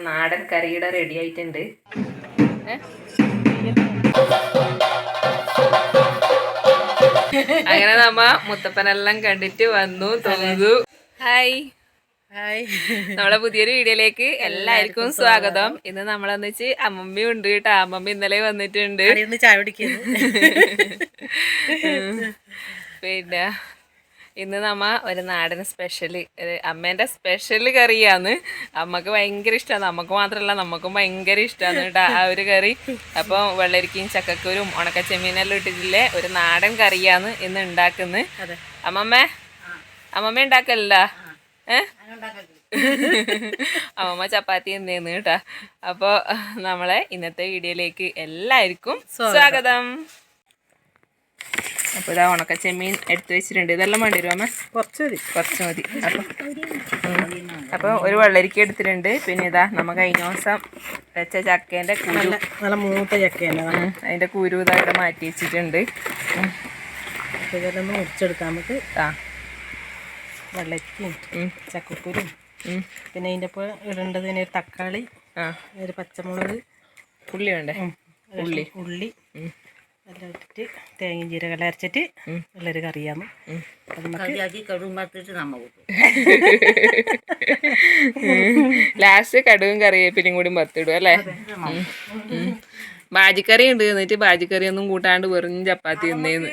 നാടൻ കറിയുടെ റെഡി ആയിട്ടുണ്ട്. അങ്ങനെ നമ്മ മുത്തപ്പനെല്ലാം കണ്ടിട്ട് വന്നു തൊഴുതു. ഹായ് ഹായ്, നമ്മളെ പുതിയൊരു വീഡിയോയിലേക്ക് എല്ലാവർക്കും സ്വാഗതം. ഇന്ന് നമ്മളെന്ന് വെച്ച് അമ്മമ്മയും ഉണ്ട് കേട്ടോ. അമ്മമ്മ ഇന്നലെ വന്നിട്ടുണ്ട്. ചായ കുടിക്കുന്നു. പിന്നെ ഇന്ന് നമ്മ ഒരു നാടൻ സ്പെഷ്യല്, അമ്മേന്റെ സ്പെഷ്യൽ കറിയാന്ന്. അമ്മക്ക് ഭയങ്കര ഇഷ്ടമാണ്, നമുക്ക് മാത്രമല്ല നമുക്കും ഭയങ്കര ഇഷ്ടമാണ് കേട്ടോ ആ ഒരു കറി. അപ്പം വെള്ളരിക്കയും ചക്കക്കുരും ഉണക്കച്ചെമ്മീനെല്ലാം ഇട്ടിട്ടില്ലേ ഒരു നാടൻ കറിയാന്ന് ഇന്ന് ഉണ്ടാക്കുന്നത്. അമ്മമ്മ ഉണ്ടാക്കല്ല അമ്മമ്മ ചപ്പാത്തി എന്നേന്ന് കേട്ടാ. അപ്പോൾ നമ്മളെ ഇന്നത്തെ വീഡിയോയിലേക്ക് എല്ലാവർക്കും സ്വാഗതം. അപ്പോൾ ഇതാ ഉണക്കച്ചെമ്മീൻ എടുത്തു വെച്ചിട്ടുണ്ട്. ഇതെല്ലാം വേണ്ടി വരും അമ്മ? കുറച്ച് മതി. അപ്പോൾ ഒരു വെള്ളരിക്ക എടുത്തിട്ടുണ്ട്. പിന്നെ ഇതാ നമ്മൾ കഴിഞ്ഞ ദിവസം വെച്ച ചക്കേൻ്റെ കുരു, നല്ല മൂത്ത ചക്കയാണ്, അതിൻ്റെ കുരു ഇതായിട്ട് മാറ്റി വെച്ചിട്ടുണ്ട്. ഇതെല്ലാം മുറിച്ചെടുക്കാം നമുക്ക്. ആ വെള്ളരിക്കയും ചക്കക്കുരും, പിന്നെ അതിൻ്റെ ഇപ്പോൾ ഇടേണ്ടത് ഒരു തക്കാളി, ഒരു പച്ചമുളക്, ഉള്ളി വേണ്ടേ? ഉള്ളി എല്ലാം ഇട്ടിട്ട് തേങ്ങയും ജീരകം അരച്ചിട്ട് നല്ലൊരു കറിയാന്ന്. ലാസ്റ്റ് കടുകും കറിവേപ്പിലും കൂടി പത്തിടും അല്ലേ? ബാജിക്കറി ഉണ്ട്. എന്നിട്ട് ബാജിക്കറി ഒന്നും കൂട്ടാണ്ട് വെറും ചപ്പാത്തി തിന്നേന്ന്.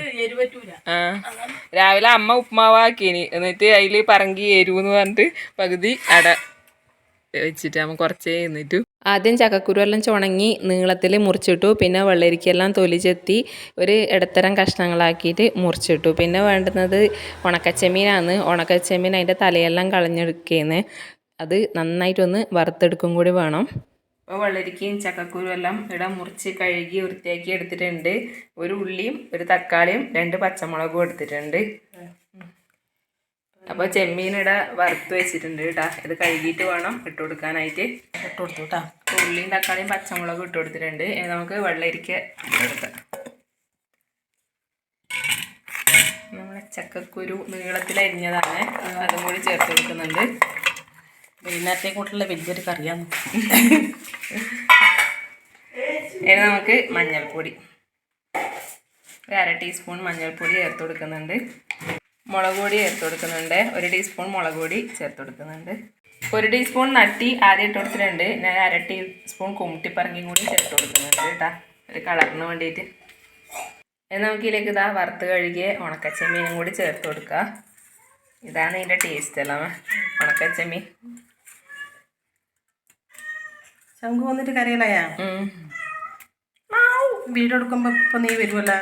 രാവിലെ അമ്മ ഉപ്മാവാക്കിനി. എന്നിട്ട് അതിൽ പറങ്കി എരുവെന്ന് പറഞ്ഞിട്ട് പകുതി അട വെച്ചിട്ട് അമ്മ കുറച്ചേ എന്നിട്ടു. ആദ്യം ചക്കക്കുരു എല്ലാം ചുണങ്ങി നീളത്തിൽ മുറിച്ചിട്ടു. പിന്നെ വെള്ളരിക്കെല്ലാം തൊലി ചെത്തി ഒരു ഇടത്തരം കഷ്ണങ്ങളാക്കിയിട്ട് മുറിച്ചിട്ടു. പിന്നെ വേണ്ടുന്നത് ഉണക്കച്ചെമ്മീനാണ്. ഉണക്കച്ചെമ്മീൻ അതിൻ്റെ തലയെല്ലാം കളഞ്ഞെടുക്കുന്നത്. അത് നന്നായിട്ടൊന്ന് വറുത്തെടുക്കും കൂടി വേണം. അപ്പോൾ വെള്ളരിക്കയും ചക്കക്കുരും എല്ലാം ഇവിടെ മുറിച്ച് കഴുകി വൃത്തിയാക്കി എടുത്തിട്ടുണ്ട്. ഒരു ഉള്ളിയും ഒരു തക്കാളിയും 2 പച്ചമുളകും എടുത്തിട്ടുണ്ട്. അപ്പോൾ ചെമ്മീനിട വറുത്ത് വെച്ചിട്ടുണ്ട് കേട്ടോ. ഇത് കഴുകിയിട്ട് വേണം ഇട്ട് കൊടുക്കാനായിട്ട്. ഇട്ട് കൊടുത്തു കേട്ടോ. ഉള്ളിയും തക്കാളിയും പച്ചമുളകും ഇട്ട് കൊടുത്തിട്ടുണ്ട്. നമുക്ക് വെള്ളരിക്ക എടുക്കാം. നമ്മളെ ചക്കക്കുരു നീളത്തിൽ അരിഞ്ഞതാണ്, അതും കൂടി ചേർത്ത് കൊടുക്കുന്നുണ്ട്. വൈകുന്നേരത്തേക്കൂട്ടുള്ള വലിയൊരു കറിയാണ്. ഇനി നമുക്ക് മഞ്ഞൾപ്പൊടി, 1/2 ടീസ്പൂൺ മഞ്ഞൾപ്പൊടി ചേർത്ത് കൊടുക്കുന്നുണ്ട്. മുളക് പൊടി ചേർത്ത് കൊടുക്കുന്നുണ്ട്. 1 ടീസ്പൂൺ മുളക് പൊടി ചേർത്ത് കൊടുക്കുന്നുണ്ട്. 1 ടീസ്പൂൺ നട്ടി ആദ്യം ഇട്ട് കൊടുത്തിട്ടുണ്ട്. ഞാൻ 1/2 ടീസ്പൂൺ കുമ്മിട്ടിപ്പറങ്കിയും കൂടി ചേർത്ത് കൊടുക്കുന്നുണ്ട് കേട്ടോ, ഒരു കളറിന് വേണ്ടിയിട്ട്. നമുക്ക് ഇതിലേക്ക് ഇതാ വറുത്ത് കഴുകിയ ഉണക്കച്ചെമ്മീനും കൂടി ചേർത്ത് കൊടുക്കുക. ഇതാണ് ഇതിൻ്റെ ടേസ്റ്റ് അല്ല ഉണക്കച്ചെമ്മീൻ. ശംഖു വന്നിട്ട് കറികളായാ വീഡിയോ എടുക്കുമ്പോൾ ഇപ്പം നീ വരുമല്ലോ.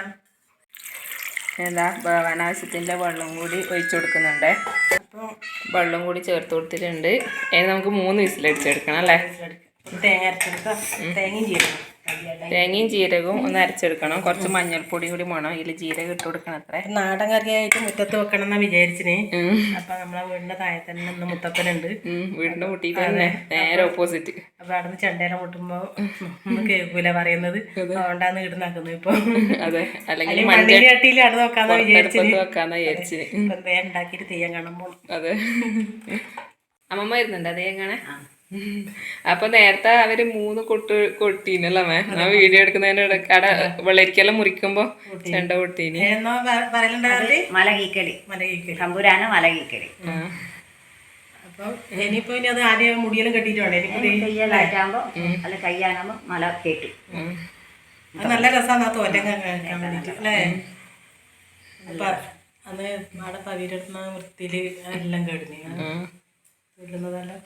എന്താ വേവാനാവശ്യത്തിൻ്റെ വെള്ളം കൂടി ഒഴിച്ചു കൊടുക്കുന്നുണ്ട്. അപ്പോൾ വെള്ളം കൂടി ചേർത്ത് കൊടുത്തിട്ടുണ്ട്. ഇനി നമുക്ക് 3 വിസിലടിച്ചെടുക്കണം അല്ലേ? തേങ്ങ അരച്ചെടുക്കാം. തേങ്ങയും ജീരകവും ഒന്ന് അരച്ചെടുക്കണം. കുറച്ച് മഞ്ഞൾപ്പൊടിയും കൂടി വേണം. ഇതിൽ ജീരകം ഇട്ട് കൊടുക്കണം. അത്ര നാടൻ കറിയായിട്ട് മുറ്റത്ത് വെക്കണം എന്നാ വിചാരിച്ചിന്. അപ്പൊ നമ്മളെ വീടിന്റെ താഴെ തന്നെ ഒന്ന് മുത്തപ്പനുണ്ട്. വീടിന്റെ മുട്ടിയിൽ തന്നെ നേരെ ഓപ്പോസിറ്റ്. അപ്പൊ അവിടെ ചണ്ടേനെ മുട്ടുമ്പോ കേൾക്കൂല പറയുന്നത്, അതുകൊണ്ടാണ് ഇടുന്നാക്കുന്നത് ഇപ്പൊ. അതെ, അല്ലെങ്കിൽ മണ്ണിരട്ടിയിൽ അവിടെ നോക്കാന്നാ വിചാരിച്ചിന്. ഉണ്ടാക്കിട്ട് തെയ്യം കാണാൻ പോണം. അതെ, അമ്മമ്മ വരുന്നുണ്ട് തെയ്യം കാണാൻ. അപ്പൊ നേരത്തെ അവര് 3 കൊട്ടീനല്ലേ ഞാൻ വീഡിയോ എടുക്കുന്നതിന്റെ ഇടക്കട വെള്ളരിക്കെല്ലാം മുറിക്കുമ്പോ ചെണ്ട കൊട്ടീനി. അപ്പൊ ഇനിയിപ്പോ ഇനി അത് ആദ്യം മുടിയെല്ലാം കെട്ടിട്ട് നല്ല രസമാണ് ആ തോറ്റം കഴിക്കാൻ വേണ്ടിട്ട് അല്ലേ? അപ്പൊ അന്ന് അവിടെ പതിരെടുന്ന വൃത്തിയില് എല്ലാം കേടുന്നു ഇടുന്നതെല്ലാം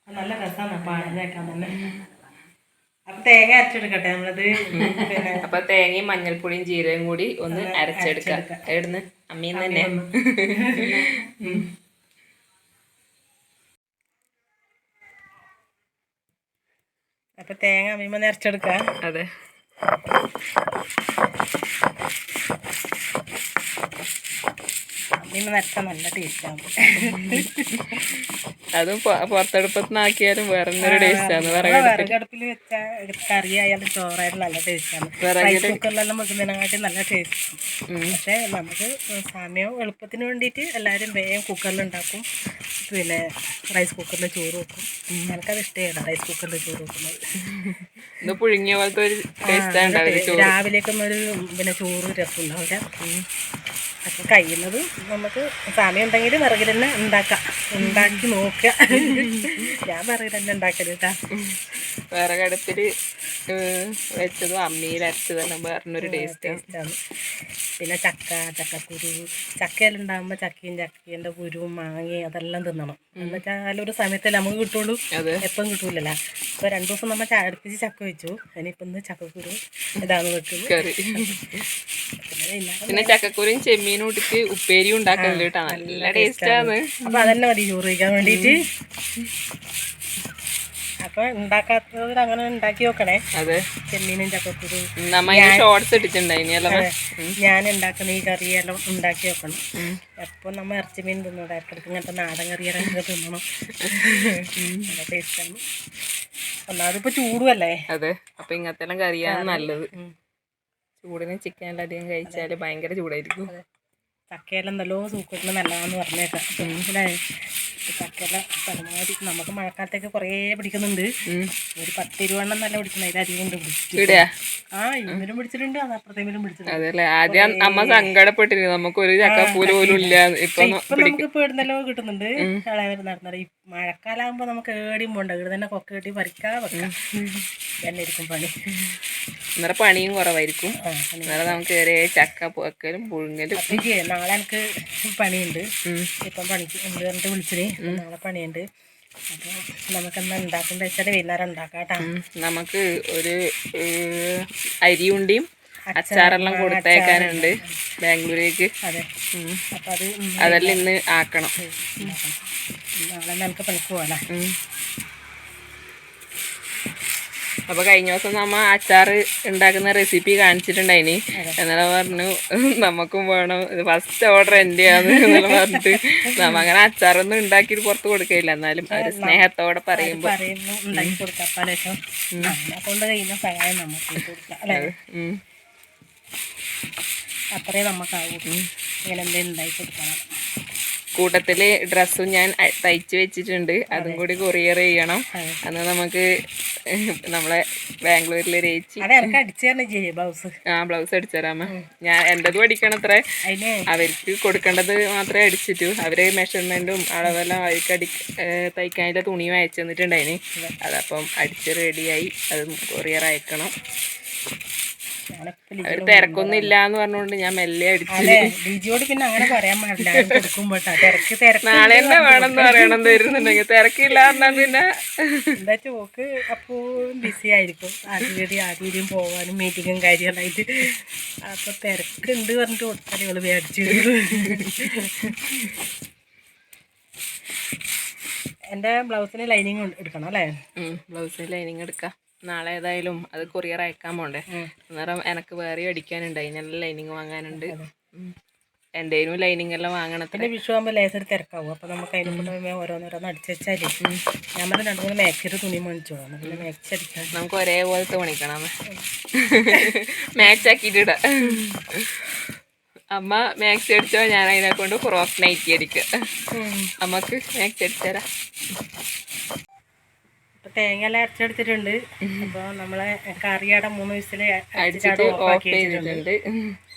നല്ല രസമാണ് പാടുന്നേക്കാൻ തന്നെ. അപ്പൊ തേങ്ങ അരച്ചെടുക്കട്ടെ നമ്മളത്. പിന്നെ അപ്പൊ തേങ്ങയും മഞ്ഞൾപ്പൊടിയും ജീരകം കൂടി ഒന്ന് അരച്ചെടുക്കാം. എവിടുന്ന്? അമ്മീന്ന് തന്നെ. അപ്പൊ തേങ്ങ അമ്മീമ്മ അരച്ചെടുക്കാം. അതെ, അമ്മീമ്മ നരച്ചാൽ നല്ല ടേസ്റ്റാണ്. അതും പുറത്തെടുപ്പത്തിനാക്കിയാലും വേറെ ടേസ്റ്റാണ്. വിറകടുപ്പിൽ വെച്ച കറിയായാലും ചോറായാലും നല്ല ടേസ്റ്റാണ്. റൈസ് കുക്കറിലെല്ലാം വെക്കുന്നതിനെക്കാട്ടി നല്ല ടേസ്റ്റ്. പക്ഷെ നമുക്ക് സമയം എളുപ്പത്തിന് വേണ്ടിയിട്ട് എല്ലാവരും വേഗം കുക്കറിലുണ്ടാക്കും. പിന്നെ റൈസ് കുക്കറിൽ ചോറ് വെക്കും. എനിക്കത് ഇഷ്ടമാണ് റൈസ് കുക്കറിൽ ചോറ് വെക്കുന്നത്. ഇത് പുഴുങ്ങിയ പോലത്തെ ഒരു ടേസ്റ്റ് ഉണ്ടാവും. രാവിലേക്കൊന്നൊരു പിന്നെ ചോറ് രസമുണ്ടാവില്ല. അപ്പം കഴിയുന്നത് നമുക്ക് സമയം ഉണ്ടെങ്കിൽ വിറകിൽ തന്നെ ഉണ്ടാക്കി നോക്കുക. ഞാൻ വിറകിൽ തന്നെ ഉണ്ടാക്കല് കേട്ടാ. വിറകടുപ്പിൽ വെച്ചതും അമ്മിയിൽ അരച്ചതെല്ലാം പറഞ്ഞൊരു ടേസ്റ്റാണ്. പിന്നെ ചക്കക്കുരു ചക്കയെല്ലാം ഉണ്ടാകുമ്പോൾ ചക്കേൻ്റെ കുരുവും മാങ്ങയും അതെല്ലാം തിന്നണം. എന്ന് വെച്ചാൽ ഒരു സമയത്തല്ലേ നമുക്ക് കിട്ടുള്ളൂ, എപ്പം കിട്ടൂലല്ലോ. ഇപ്പോൾ 2 ദിവസം നമ്മൾ അടുപ്പിച്ച് ചക്ക വെച്ചു. ഇനിയിപ്പോൾ ഇന്ന് ചക്കക്കുരു ഇതാണ് വെക്കുന്നത്. പിന്നെ ചക്കക്കുരും ചെമ്മീനും ഇട്ടിട്ട് ഉപ്പേരി ഉണ്ടാക്കലുണ്ട് കേട്ടോ. നല്ല ടേസ്റ്റാണ്. അപ്പോൾ അതന്നെ മതി ചോറ് കഴിക്കാൻ വേണ്ടിയിട്ട്. അപ്പൊ ഉണ്ടാക്കാത്തവർ അങ്ങനെ ഉണ്ടാക്കി നോക്കണേ. അതെ, ചെമ്മീനും ചക്കക്കുരു ഷോർട്സ് ഇട്ടിട്ടുണ്ടായില്ല. ഞാൻ ഉണ്ടാക്കുന്ന ഈ കറിയെല്ലാം ഉണ്ടാക്കി നോക്കണം. എപ്പോൾ നമ്മൾ ഇറച്ചി മീൻ തിന്നൂടെ, ഇടയ്ക്കിടയ്ക്ക് ഇങ്ങനത്തെ നാടൻ കറിയെല്ലാം തിന്നണം. നല്ല ടേസ്റ്റാണ്. ഒന്നാമതിപ്പോൾ ചൂടുമല്ലേ. അതെ, അപ്പൊ ഇങ്ങനത്തെ എല്ലാം കറിയാണ് നല്ലത്. ചൂടിന് ചിക്കനെല്ലാം അധികം കഴിച്ചാൽ ഭയങ്കര ചൂടായിരിക്കും. ചക്കയെല്ലാം നല്ലോ സൂക്കട്ടിന് നല്ലതാന്ന് പറഞ്ഞേക്കാം. ചക്കയെല്ലാം പരമാവധി നമുക്ക് മഴക്കാലത്തേക്ക് കുറേ പിടിക്കുന്നുണ്ട്. ഒരു 10-20 നല്ല പിടിക്കുന്നത്. അതിലധികം ഉണ്ട് പിടിച്ചിട്ട്. ഇവരും പിടിച്ചിട്ടുണ്ട്, അത് അപ്പുറത്തേലും പിടിച്ചിട്ടുണ്ട്. അതല്ലേ, ആദ്യം അമ്മ സങ്കടപ്പെട്ടിരുന്നു നമുക്ക് ഒരു ചക്കപ്പൂര് പോലും ഇല്ല. ഇപ്പൊ നമുക്ക് ഇപ്പൊ ഇടുന്നല്ലോ കിട്ടുന്നുണ്ട്. ഇളവർ നടന്നത് ഈ മഴക്കാലാകുമ്പോ നമുക്ക് ഏടിയും പോണ്ട, ഇവിടെ തന്നെ കൊക്ക കെട്ടി പറിക്കാ വെക്കാം. തന്നെ ഇരിക്കും പണി. അന്നേരം പണിയും കുറവായിരിക്കും. അന്നേരം നമുക്ക് ഏറെ ചക്ക പൊക്കലും പുഴുങ്ങലും. നാളെ എനിക്ക് പണിയുണ്ട്. ഇപ്പം പണിക്ക് എന്ത് പറഞ്ഞിട്ട് വിളിച്ചിന്. നാളെ പണിയുണ്ട്. അപ്പോൾ നമുക്കെന്നാ ഉണ്ടാക്കേണ്ടത് വെച്ചാൽ വൈകുന്നേരം ഉണ്ടാക്കാം കേട്ടോ. നമുക്ക് ഒരു അരിയുണ്ടിയും അച്ചാറെല്ലാം കൊടുത്തേക്കാനുണ്ട് ബാംഗ്ലൂരേക്ക്. അതെ, അപ്പം അതെല്ലാം ഇന്ന് ആക്കണം. നാളെ നമുക്ക് പണിക്ക് പോകാനാ. അപ്പോൾ കഴിഞ്ഞ ദിവസം നമ്മ അച്ചാർ ഉണ്ടാക്കുന്ന റെസിപ്പി കാണിച്ചിട്ടുണ്ടായിനി. എന്നാലും പറഞ്ഞു നമുക്കും വേണം, ഇത് ഫസ്റ്റ് ഓർഡർ എൻ്റെയാണ് എന്നെല്ലാം പറഞ്ഞിട്ട് നമ്മ അങ്ങനെ അച്ചാറൊന്നും ഉണ്ടാക്കിയിട്ട് പുറത്ത് കൊടുക്കില്ല. എന്നാലും അവർ സ്നേഹത്തോടെ പറയുമ്പോൾ ഉണ്ടാക്കി കൊടുക്കാം. കൊണ്ട് കഴിയുന്ന സഹായം നമുക്ക് കൊടുക്കാം അല്ലേ. അത്രേ നമുക്കാവും. ഇങ്ങനെ എന്തെങ്കിലും ഉണ്ടാക്കി കൊടുക്കണം. കൂട്ടത്തിൽ ഡ്രസ്സും ഞാൻ തയ്ച്ച് വെച്ചിട്ടുണ്ട്. അതും കൂടി കൊറിയർ ചെയ്യണം. അന്ന് നമുക്ക് നമ്മളെ ബാംഗ്ലൂരിലെ ചേച്ചി ബ്ലൗസ് അടിച്ചു തരാമ. ഞാൻ എൻ്റെതും അടിക്കണത്രേ. അവർക്ക് കൊടുക്കേണ്ടത് മാത്രമേ അടിച്ചിട്ടു. അവര് മെഷർമെൻറ്റും അളവെല്ലാം അവർക്ക് തയ്ക്കാനുള്ള തുണിയും അയച്ചു തന്നിട്ടുണ്ടായിന്. അതപ്പം അടിച്ച് റെഡിയായി അത് കൊറിയർ അയക്കണം. അവർ തിരക്കൊന്നും ഇല്ല എന്ന് പറഞ്ഞുകൊണ്ട് ഞാൻ മെല്ലെ അടിച്ചു. പിന്നെ അങ്ങനെ പറയാൻ പാടില്ല. നാളെ തന്നെ വേണമെന്ന് പറയണം തരുന്നുണ്ടെങ്കിൽ. തിരക്കില്ല പറഞ്ഞാൽ പിന്നെ എന്താ ചോക്ക് അപ്പോഴും ബിസി ആയിരിക്കും. ആദ്യം പോകാനും മീറ്റിങ്ങും കാര്യമായിട്ട്. അപ്പൊ തിരക്കുണ്ട് പറഞ്ഞിട്ട് കൊടുത്താൽ ഇവള് മേടിച്ചു. എൻ്റെ ബ്ലൗസിന് ലൈനിങ് എടുക്കണം അല്ലേ. ബ്ലൗസിന് ലൈനിങ് എടുക്കാം. നാളെ ഏതായാലും അത് കൊറിയർ അയക്കാൻ പോണ്ടേ. അന്നേരം എനിക്ക് വേറെ അടിക്കാനുണ്ടായി. നല്ല ലൈനിങ് വാങ്ങാനുണ്ട്. എൻ്റെയും ലൈനിങ് എല്ലാം വാങ്ങണം. പിന്നെ വിഷു ആകുമ്പോൾ ലേസർ തിരക്കാവും. അപ്പോൾ നമുക്ക് അതിനെ കൊണ്ട് ഓരോന്നോരോന്ന് അടിച്ചു വെച്ചാൽ നമ്മൾ 2-3 മാക്സിയുടെ തുണി മേടിച്ചോളാം. പിന്നെ മാക്സ് അടിക്കാം. നമുക്ക് ഒരേപോലത്തെ പണിക്കണം. മാക്സ് ആക്കിയിട്ട് ഇടാം. അമ്മ മാക്സി അടിച്ചോ, ഞാൻ അതിനെ കൊണ്ട് ഫ്രോക്ക് നൈറ്റി അടിക്കുക. അമ്മക്ക് മാക്സി അടിച്ചുതരാം. തേങ്ങ എല്ലാം അരച്ചെടുത്തിട്ടുണ്ട്. അപ്പോൾ നമ്മളെ കറിയുടെ 3 വിസിൽ അടിച്ചിട്ട് ഓഫ് ചെയ്തിട്ടുണ്ട്.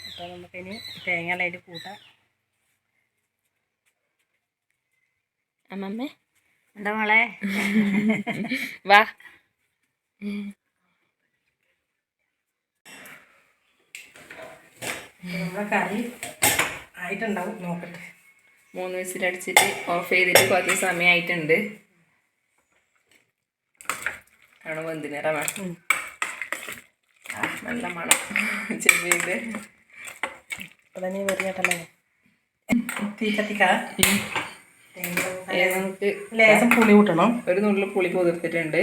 അപ്പോൾ നമുക്കിനി തേങ്ങ എല്ലാം അതിൽ കൂട്ടാം. അമ്മമ്മേ എന്താ മോളെ വാ. നമ്മളെ കറി ആയിട്ടുണ്ടാവും, നോക്കട്ടെ. 3 വിസിലടിച്ചിട്ട് ഓഫ് ചെയ്തിട്ട് കുറച്ച് സമയമായിട്ടുണ്ട്. ആണ് വെന്തിനിറ വേണം. നല്ല മണം ചെവിയുടെ. അപ്പം തന്നെ വെറിയാട്ടല്ലേ തീ കത്തിക്കാം. നമുക്ക് ലേശം പുളി കൂട്ടണം. ഒരു നുള്ളിൽ പുളി പൊതിർത്തിട്ടുണ്ട്.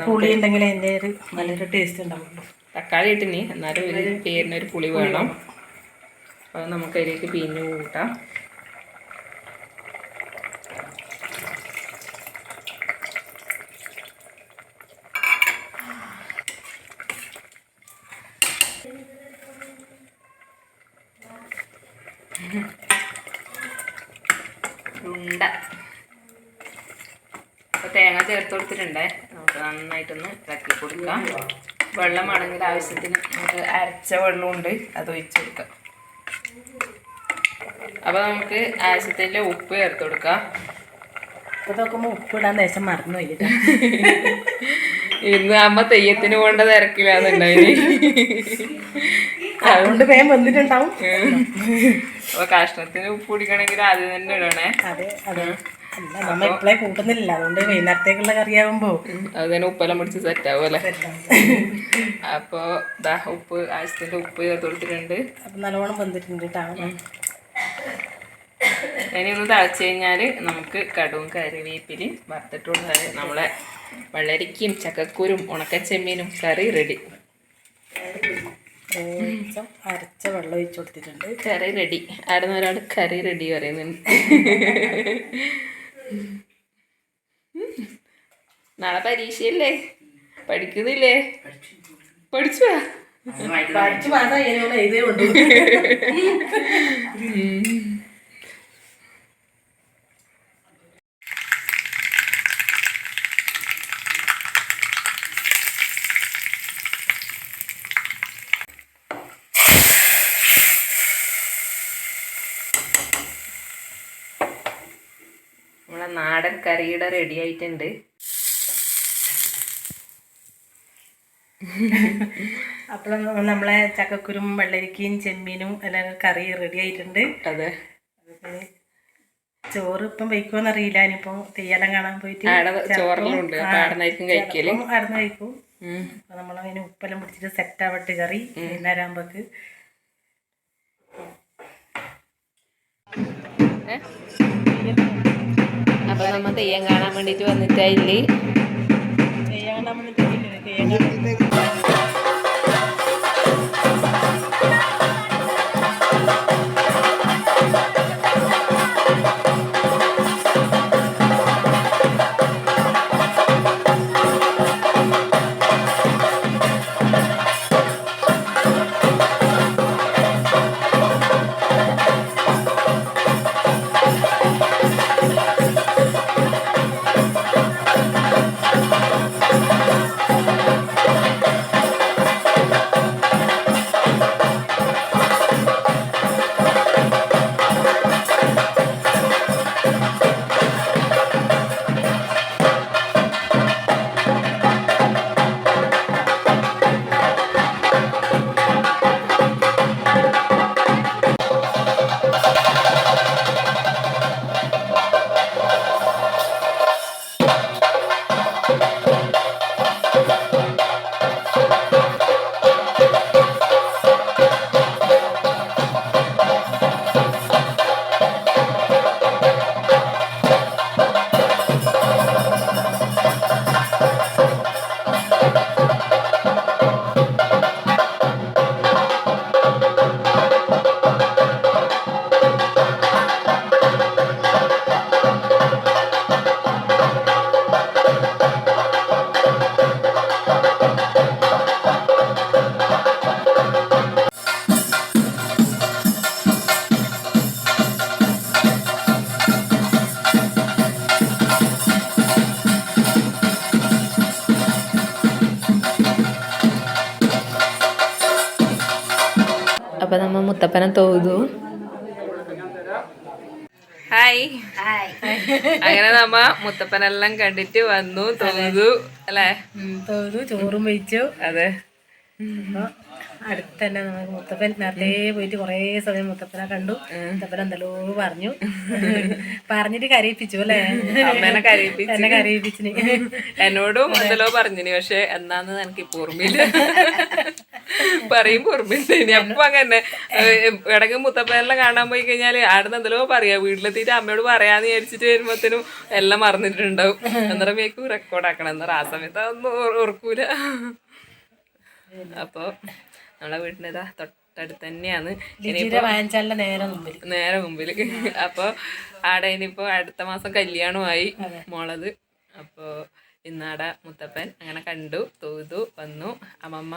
പുളി ഉണ്ടെങ്കിൽ അതിൻ്റെ ഒരു നല്ലൊരു ടേസ്റ്റ് ഉണ്ടാവുള്ളൂ. തക്കാളി ഇട്ടിനി, എന്നാലും ഒരു പേരിനൊരു പുളി വേണം. അപ്പോൾ നമുക്ക് അതിലേക്ക് പിഴിഞ്ഞ് കൂട്ടാം. ഉണ്ട അപ്പോൾ തേങ്ങ ചേർത്ത് കൊടുത്തിട്ടുണ്ടേ. നമുക്ക് നന്നായിട്ടൊന്ന് ഇളക്കി കൊടുക്കാം. വെള്ളമാണെങ്കിൽ ആവശ്യത്തിന് നമുക്ക് അരച്ച വെള്ളമുണ്ട്, അത് ഒഴിച്ച് കൊടുക്കാം. അപ്പോൾ നമുക്ക് ആവശ്യത്തിൻ്റെ ഉപ്പ് ചേർത്ത് കൊടുക്കാം. ഇപ്പോൾ നോക്കുമ്പോൾ ഉപ്പിടാൻ ദേശം മറന്നു പോയിട്ടാ. ഇന്ന് അമ്മ തെയ്യത്തിന് പോകേണ്ട തിരക്കില്ലാന്നുണ്ടായി. അതുകൊണ്ട് വേഗം വന്നിട്ടുണ്ടാവും. അപ്പോൾ കഷ്ണത്തിന് ഉപ്പ് പിടിക്കണമെങ്കിൽ ആദ്യം തന്നെ ഇടണേ. അതെ അതെ, അല്ല നമ്മ ഇപ്പോഴേ കൂട്ടുന്നില്ല, അതുകൊണ്ട് വൈകുന്നേരത്തേക്കുള്ള കറിയാകുമ്പോൾ അത് തന്നെ ഉപ്പെല്ലാം പിടിച്ച് സെറ്റാവും അല്ലേ. അപ്പോൾ ഇതാ ഉപ്പ്, ആവശ്യത്തിൻ്റെ ഉപ്പ് ചേർത്ത് കൊടുത്തിട്ടുണ്ട്. അപ്പം നല്ലോണം വന്നിട്ടുണ്ട് കേട്ടോ. ഇനി ഒന്ന് തിളച്ച് കഴിഞ്ഞാൽ നമുക്ക് കടുവും കറിവേപ്പിലയും വറുത്തിട്ട് കൊടുത്താൽ നമ്മളെ വെള്ളരിക്കയും ചക്കക്കുരും ഉണക്കച്ചെമ്മീനും കറി റെഡി. അരച്ച വെള്ളം ഒഴിച്ച് കൊടുത്തിട്ടുണ്ട്. കറി റെഡി. ആടുന്ന ഒരാൾ കറി റെഡി പറയുന്നുണ്ട്. നാളെ പരീക്ഷയല്ലേ, പഠിക്കുന്നില്ലേ? പഠിച്ചു മാസം എഴുതേ ഉണ്ട്. നമ്മളെ നാടൻ കറിയുടെ റെഡി ആയിട്ടുണ്ട്. അപ്പോൾ നമ്മളെ ചക്കക്കുരും വെള്ളരിക്കയും ചെമ്മീനും എല്ലാം കറി റെഡി ആയിട്ടുണ്ട്. അതെ, ചോറ് ഇപ്പം വയ്ക്കുമെന്നറിയില്ല. ഇനിയിപ്പോൾ തെയ്യെല്ലാം കാണാൻ പോയിട്ട് ചോറെല്ലാം ആടുന്നായിരിക്കും കഴിക്കല്. ആടുന്ന് കഴിക്കും. അപ്പോൾ നമ്മളതിന് ഉപ്പെല്ലാം പിടിച്ചിട്ട് സെറ്റാവട്ടെ കറി വൈകുന്നേരം ആകുമ്പോൾക്ക്. അപ്പൊ നമ്മ തെയ്യം കാണാൻ വേണ്ടിട്ട് വന്നിട്ടായില്ലേ. തെയ്യം കാണാൻ വേണ്ടിട്ട് തെയ്യം കാണാൻ അപ്പോൾ നമ്മൾ മുത്തപ്പനെ തോതു. ഹായ്, അങ്ങനെ നമ്മ മുത്തപ്പനെല്ലാം കണ്ടിട്ട് വന്നു, തോതു അല്ലേ. തോതു, ചോറും വെച്ചു. അതെ, അടുത്ത് തന്നെ നമുക്ക് മുത്തപ്പൻ നേരത്തെ പോയിട്ട് കുറേ സമയം മുത്തപ്പനെ കണ്ടു. മുത്തപ്പൻ എന്തെല്ലോ പറഞ്ഞു, പറഞ്ഞിട്ട് കരയിപ്പിച്ചു അല്ലേ. അമ്മേനെ എന്നെ കരയിപ്പിച്ചിന്. എന്നോടും എന്തെല്ലോ പറഞ്ഞിന്, പക്ഷെ എന്നാന്ന് എനിക്ക് ഓർമ്മയില്ല. പറയുമ്പോ ഓർമ്മയില്ല. ഇനി അപ്പൊ അങ്ങനെ ഇടയ്ക്ക് മുത്തപ്പനെല്ലാം കാണാൻ പോയി കഴിഞ്ഞാല് ആടുന്ന് എന്തെല്ലോ പറയാ, വീട്ടിലെത്തിയിട്ട് അമ്മയോട് പറയാന്ന് വിചാരിച്ചിട്ട് വരുമ്പോഴത്തേനും എല്ലാം മറന്നിട്ടുണ്ടാവും. അന്നേരമേക്കും റെക്കോർഡാക്കണം. അന്നേരം ആ സമയത്ത് അതൊന്നും ഓർക്കൂല. അപ്പോൾ നമ്മളെ വീട്ടിൻ്റെ തൊട്ടടുത്ത് തന്നെയാണ്. നേരെ മുമ്പിൽ. അപ്പോൾ ആടെ ഇനിയിപ്പോൾ അടുത്ത മാസം കല്യാണമായി മോളത്. അപ്പോൾ ഇന്നാടെ മുത്തപ്പൻ അങ്ങനെ കണ്ടു, തോതു വന്നു. അമ്മമ്മ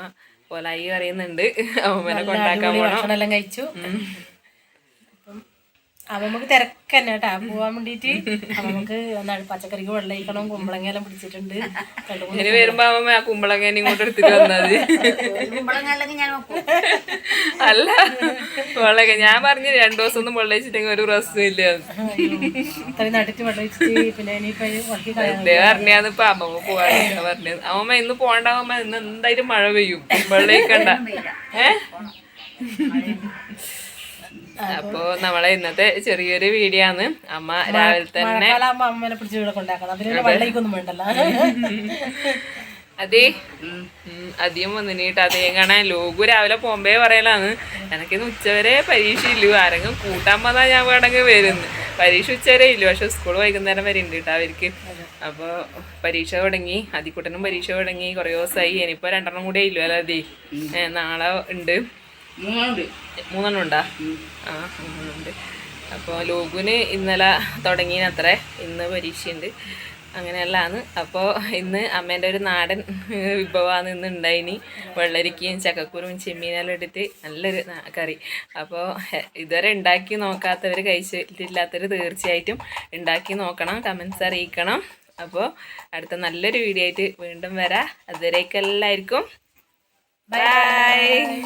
പോലായി പറയുന്നുണ്ട്, അമ്മമ്മനെ കൊണ്ടാക്കാൻ പോകണം. കഴിച്ചു. നമുക്ക് തിരക്ക് തന്നെ കേട്ടാ പോവാൻ വേണ്ടിട്ട്. നമുക്ക് പച്ചക്കറിക്ക് വെള്ളം ഒഴിക്കണം, കുമ്പളങ്ങയെല്ലാം പിടിച്ചിട്ടുണ്ട്. ഇനി വരുമ്പോ അമ്മ ആ കുമ്പളങ്ങ ഇങ്ങോട്ട് എടുത്തിട്ട് വന്നത്. അല്ല വെള്ളമൊക്കെ ഞാൻ പറഞ്ഞു 2 ദിവസം ഒന്നും വെള്ളം വെച്ചിട്ടെങ്കിൽ ഒരു പ്രശ്നം ഇല്ല. നട്ടിട്ട് വെള്ളം വെച്ചിട്ട് പിന്നെ പറഞ്ഞാന്ന് ഇപ്പൊ അമ്മ പോവാൻ പറഞ്ഞത്. അമ്മ ഇന്ന് പോണ്ടാവുമ്പോ ഇന്ന് എന്തായാലും മഴ പെയ്യും, വെള്ളം ഒഴിക്കണ്ട. അപ്പൊ നമ്മളെ ഇന്നത്തെ ചെറിയൊരു വീഡിയോ ആണ്. അമ്മ രാവിലെ തന്നെ അമ്മനെ പിടിച്ച് ഇവിടെ കൊണ്ടാക്കണം, അതിന് വെള്ളമൊന്നും വേണ്ടല്ലോ. അതെ അധികം വന്നിട്ട് അതേ കാണാൻ ലോകു രാവിലെ പോകുമ്പേ പറയലാണ് എനിക്കിന്ന് ഉച്ചവരെ പരീക്ഷ ഇല്ലു, ആരെങ്കിലും കൂട്ടാൻ വന്നാൽ ഞാൻ വേണമെങ്കിൽ വരുന്നു. പരീക്ഷ ഉച്ചവരെ ഇല്ലു, പക്ഷെ സ്കൂൾ വൈകുന്നേരം വരെ ഉണ്ട് കേട്ടോ അവർക്ക്. അപ്പോൾ പരീക്ഷ തുടങ്ങി, അതിക്കുട്ടനും പരീക്ഷ തുടങ്ങി കുറേ ദിവസമായി. ഇനിയിപ്പോൾ 2 കൂടെ ഇല്ലു അല്ല അതെ, നാളെ ഉണ്ട്. 3 ഉണ്ടാ? ആ 3 ഉണ്ട്. അപ്പോൾ ലോകുവിന് ഇന്നലെ തുടങ്ങിയത്രേ, ഇന്ന് പരീക്ഷയുണ്ട്. അങ്ങനെയല്ലാന്ന്. അപ്പോൾ ഇന്ന് അമ്മേൻ്റെ ഒരു നാടൻ വിഭവമാണ് ഇന്ന് ഉണ്ടായിനി. വെള്ളരിക്കയും ചക്കക്കുരും ചെമ്മീനെല്ലാം എടുത്ത് നല്ലൊരു കറി. അപ്പോൾ ഇതുവരെ ഉണ്ടാക്കി നോക്കാത്തവർ, കഴിച്ചിട്ടില്ലാത്തവർ തീർച്ചയായിട്ടും ഉണ്ടാക്കി നോക്കണം, കമൻസ് അറിയിക്കണം. അപ്പോൾ അടുത്ത നല്ലൊരു വീഡിയോ ആയിട്ട് വീണ്ടും വരാം. അതുവരേക്കും എല്ലാവർക്കും ബൈ.